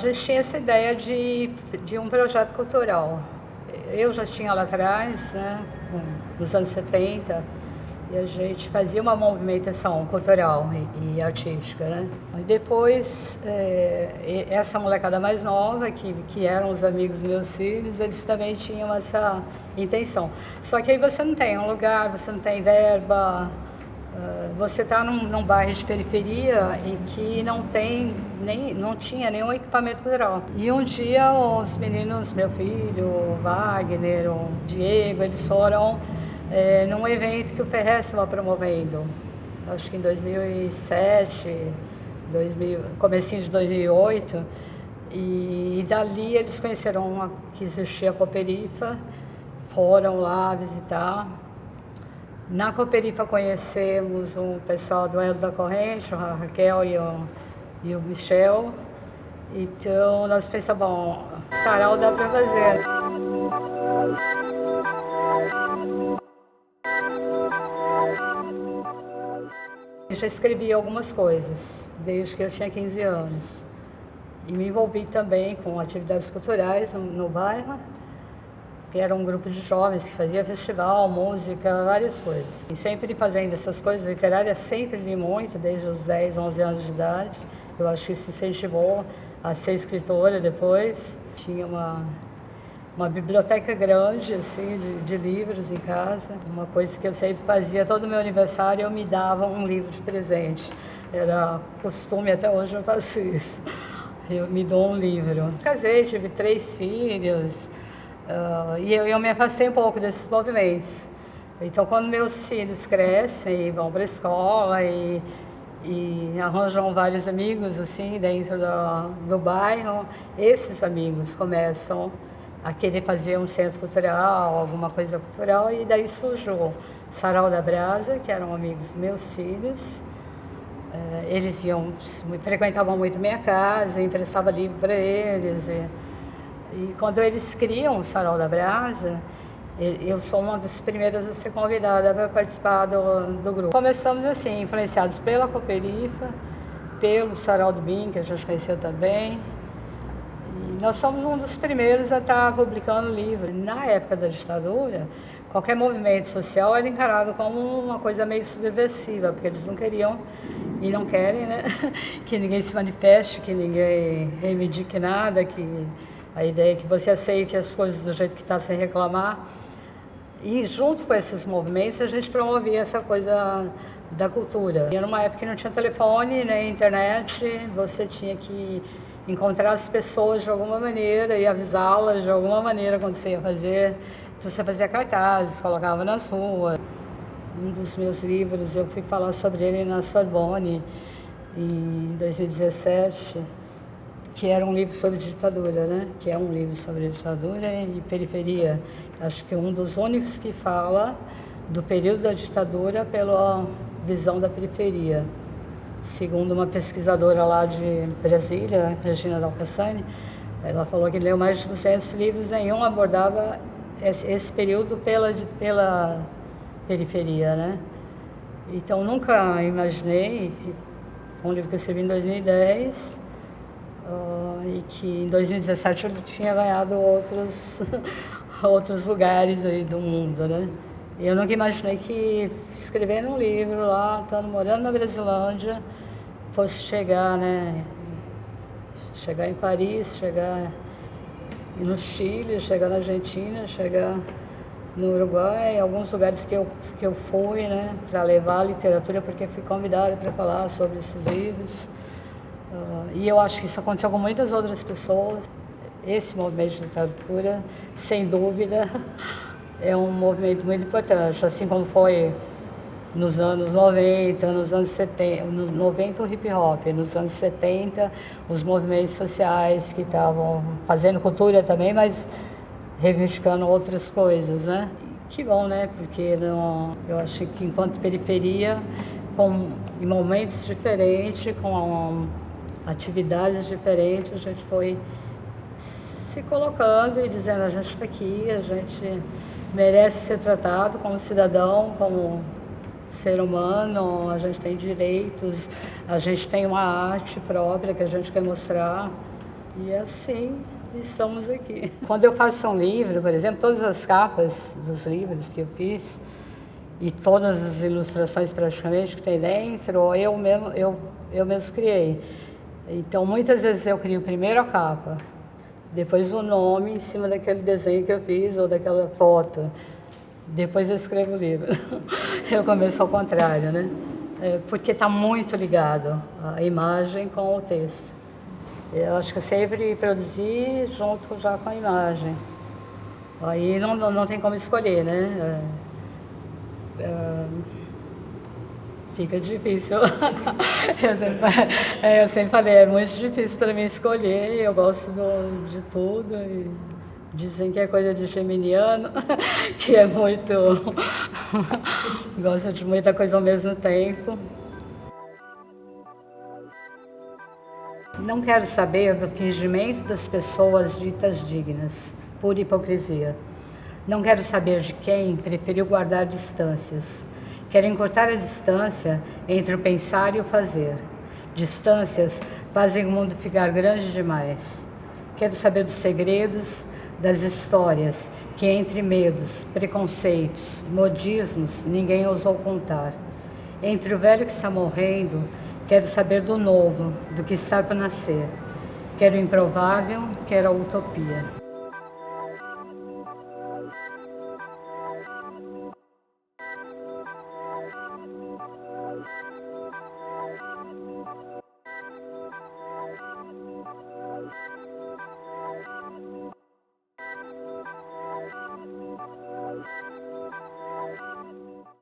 A gente tinha essa ideia de um projeto cultural. Eu já tinha lá atrás, né, nos anos 70, e a gente fazia uma movimentação cultural e artística, né? E depois, essa molecada mais nova, que eram os amigos meus filhos, eles também tinham essa intenção. Só que aí você não tem um lugar, você não tem verba, você está num bairro de periferia em que não tinha nenhum equipamento cultural. E um dia os meninos, meu filho, o Wagner, o Diego, eles foram num evento que o Ferrez estava promovendo, acho que em 2007, comecinho de 2008, e dali eles conheceram que existia a Cooperifa, foram lá visitar. Na Cooperifa conhecemos um pessoal do Elo da Corrente, a Raquel e o Michel. Então nós pensamos, bom, sarau dá para fazer. Eu já escrevi algumas coisas, desde que eu tinha 15 anos. E me envolvi também com atividades culturais no bairro, que era um grupo de jovens que fazia festival, música, várias coisas. E sempre fazendo essas coisas literárias, sempre li muito, desde os 10, 11 anos de idade. Eu acho que isso incentivou a ser escritora depois. Tinha uma biblioteca grande, assim, de livros em casa. Uma coisa que eu sempre fazia, todo meu aniversário eu me dava um livro de presente. Era costume, até hoje eu faço isso. Eu me dou um livro. Casei, tive 3 filhos. E eu me afastei um pouco desses movimentos. Então, quando meus filhos crescem e vão para a escola e arranjam vários amigos assim dentro do bairro, esses amigos começam a querer fazer um centro cultural, alguma coisa cultural, e daí surgiu Sarau da Brasa, que eram amigos meus filhos. Eles frequentavam muito minha casa, emprestava livro para eles. E quando eles criam o Sarau da Brasa, eu sou uma das primeiras a ser convidada para participar do grupo. Começamos assim, influenciados pela Cooperifa, pelo Sarau do BIM, que a gente conheceu também. E nós somos um dos primeiros a estar publicando livro. Na época da ditadura, qualquer movimento social era encarado como uma coisa meio subversiva, porque eles não queriam e não querem, né, que ninguém se manifeste, que ninguém reivindique nada, que a ideia é que você aceite as coisas do jeito que está, sem reclamar. E junto com esses movimentos, a gente promovia essa coisa da cultura. E era uma época que não tinha telefone, nem internet, você tinha que encontrar as pessoas de alguma maneira e avisá-las de alguma maneira quando você ia fazer. Então você fazia cartazes, colocava nas ruas. Um dos meus livros, eu fui falar sobre ele na Sorbonne em 2017, que era um livro sobre ditadura, né? Que é um livro sobre ditadura e periferia. Acho que é um dos únicos que fala do período da ditadura pela visão da periferia. Segundo uma pesquisadora lá de Brasília, Regina Dalcassani, ela falou que leu mais de 200 livros, nenhum abordava esse período pela periferia, né? Então nunca imaginei, um livro que eu escrevi em 2010, e que em 2017 ele tinha ganhado outros lugares aí do mundo, né? Eu nunca imaginei que escrevendo um livro lá, estando morando na Brasilândia, fosse chegar, né? Chegar em Paris, chegar no Chile, chegar na Argentina, chegar no Uruguai, alguns lugares que eu fui, né? Para levar a literatura, porque fui convidada para falar sobre esses livros. E eu acho que isso aconteceu com muitas outras pessoas. Esse movimento de literatura, sem dúvida, é um movimento muito importante, assim como foi nos anos 90, nos anos 70, nos 90 o hip hop, nos anos 70 os movimentos sociais que estavam fazendo cultura também, mas reivindicando outras coisas, né? Que bom, né? Porque eu acho que enquanto periferia, em momentos diferentes, com atividades diferentes, a gente foi se colocando e dizendo: a gente está aqui, a gente merece ser tratado como cidadão, como ser humano, a gente tem direitos, a gente tem uma arte própria que a gente quer mostrar. E assim estamos aqui. Quando eu faço um livro, por exemplo, todas as capas dos livros que eu fiz e todas as ilustrações praticamente que tem dentro, eu mesmo criei. Então, muitas vezes eu crio primeiro a capa, depois o nome em cima daquele desenho que eu fiz ou daquela foto. Depois eu escrevo o livro. Eu começo ao contrário, né? Porque está muito ligado a imagem com o texto. Eu acho que eu sempre produzi junto já com a imagem. Aí não tem como escolher, né? Fica difícil. Eu sempre falei, é muito difícil para mim escolher, eu gosto de tudo. E dizem que é coisa de geminiano, que é muito. Gosta de muita coisa ao mesmo tempo. Não quero saber do fingimento das pessoas ditas dignas, por hipocrisia. Não quero saber de quem preferiu guardar distâncias. Quero encurtar a distância entre o pensar e o fazer. Distâncias fazem o mundo ficar grande demais. Quero saber dos segredos, das histórias que entre medos, preconceitos, modismos ninguém ousou contar. Entre o velho que está morrendo, quero saber do novo, do que está por nascer. Quero o improvável, quero a utopia.